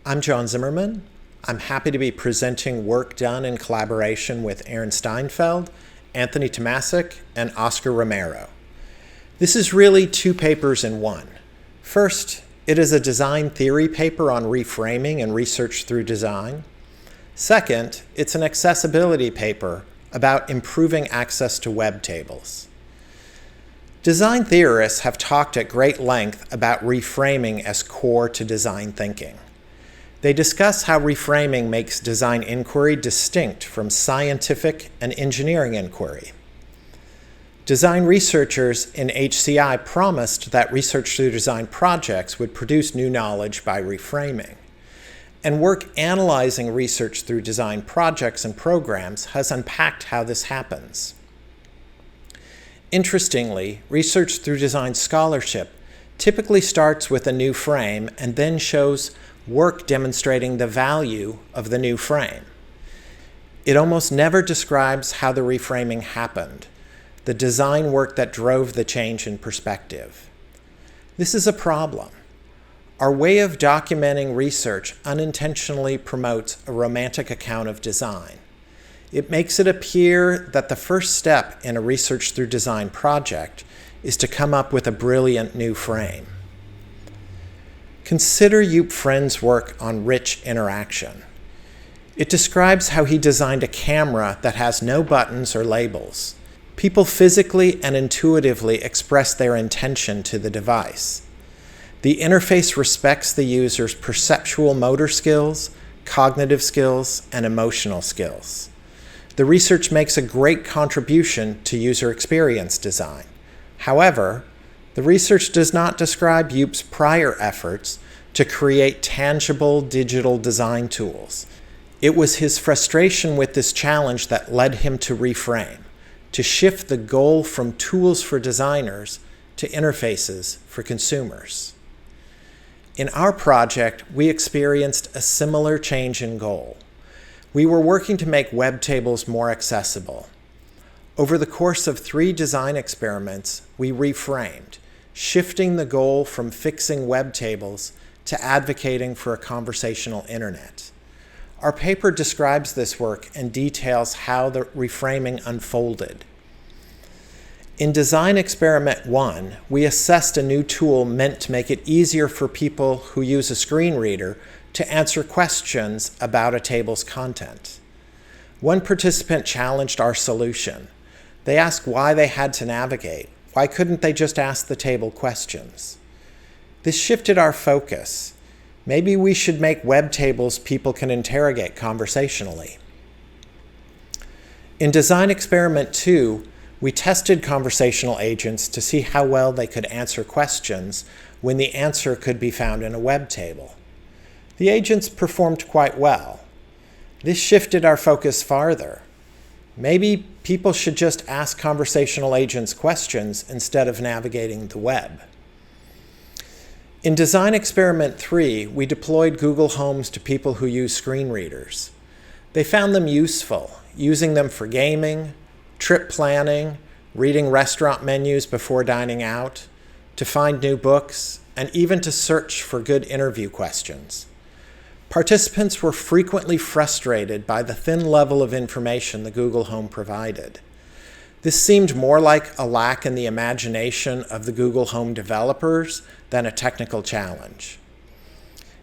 I'm John Zimmerman. I'm happy to be presenting work done in collaboration with Aaron Steinfeld, Anthony Tomasic, and Oscar Romero. This is really two papers in one. First, it is a design theory paper on reframing and research through design. Second, it's an accessibility paper about improving access to web tables. Design theorists have talked at great length about reframing as core to design thinking. They discuss how reframing makes design inquiry distinct from scientific and engineering inquiry. Design researchers in HCI promised that research through design projects would produce new knowledge by reframing. And work analyzing research through design projects and programs has unpacked how this happens. Interestingly, research through design scholarship typically starts with a new frame and then shows work demonstrating the value of the new frame. It almost never describes how the reframing happened, the design work that drove the change in perspective. This is a problem. Our way of documenting research unintentionally promotes a romantic account of design. It makes it appear that the first step in a research through design project is to come up with a brilliant new frame. Consider Joep Frens' work on rich interaction. It describes how he designed a camera that has no buttons or labels. People physically and intuitively express their intention to the device. The interface respects the user's perceptual motor skills, cognitive skills, and emotional skills. The research makes a great contribution to user experience design. However, the research does not describe Joep's prior efforts to create tangible digital design tools. It was his frustration with this challenge that led him to reframe, to shift the goal from tools for designers to interfaces for consumers. In our project, we experienced a similar change in goal. We were working to make web tables more accessible. Over the course of 3 design experiments, we reframed, shifting the goal from fixing web tables to advocating for a conversational internet. Our paper describes this work and details how the reframing unfolded. In Design Experiment 1, we assessed a new tool meant to make it easier for people who use a screen reader to answer questions about a table's content. One participant challenged our solution. They asked why they had to navigate. Why couldn't they just ask the table questions? This shifted our focus. Maybe we should make web tables people can interrogate conversationally. In Design Experiment 2, we tested conversational agents to see how well they could answer questions when the answer could be found in a web table. The agents performed quite well. This shifted our focus farther. Maybe people should just ask conversational agents questions instead of navigating the web. In Design Experiment 3, we deployed Google Homes to people who use screen readers. They found them useful, using them for gaming, trip planning, reading restaurant menus before dining out, to find new books, and even to search for good interview questions. Participants were frequently frustrated by the thin level of information the Google Home provided. This seemed more like a lack in the imagination of the Google Home developers than a technical challenge.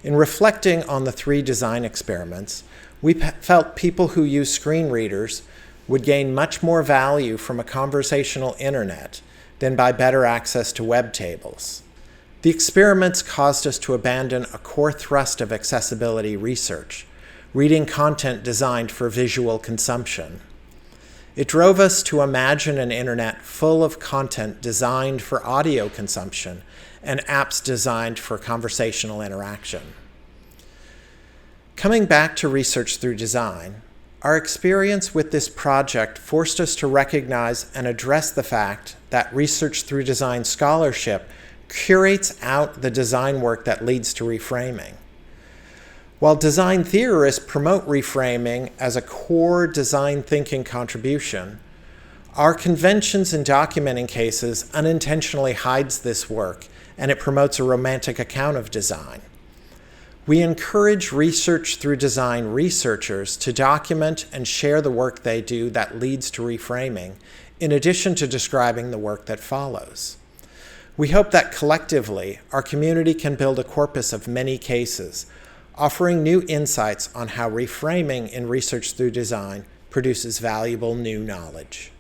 In reflecting on the 3 design experiments, we felt people who use screen readers would gain much more value from a conversational internet than by better access to web tables. The experiments caused us to abandon a core thrust of accessibility research, reading content designed for visual consumption. It drove us to imagine an internet full of content designed for audio consumption and apps designed for conversational interaction. Coming back to research through design, our experience with this project forced us to recognize and address the fact that research through design scholarship curates out the design work that leads to reframing. While design theorists promote reframing as a core design thinking contribution, our conventions in documenting cases unintentionally hides this work, and it promotes a romantic account of design. We encourage research through design researchers to document and share the work they do that leads to reframing, in addition to describing the work that follows. We hope that collectively, our community can build a corpus of many cases, offering new insights on how reframing in research through design produces valuable new knowledge.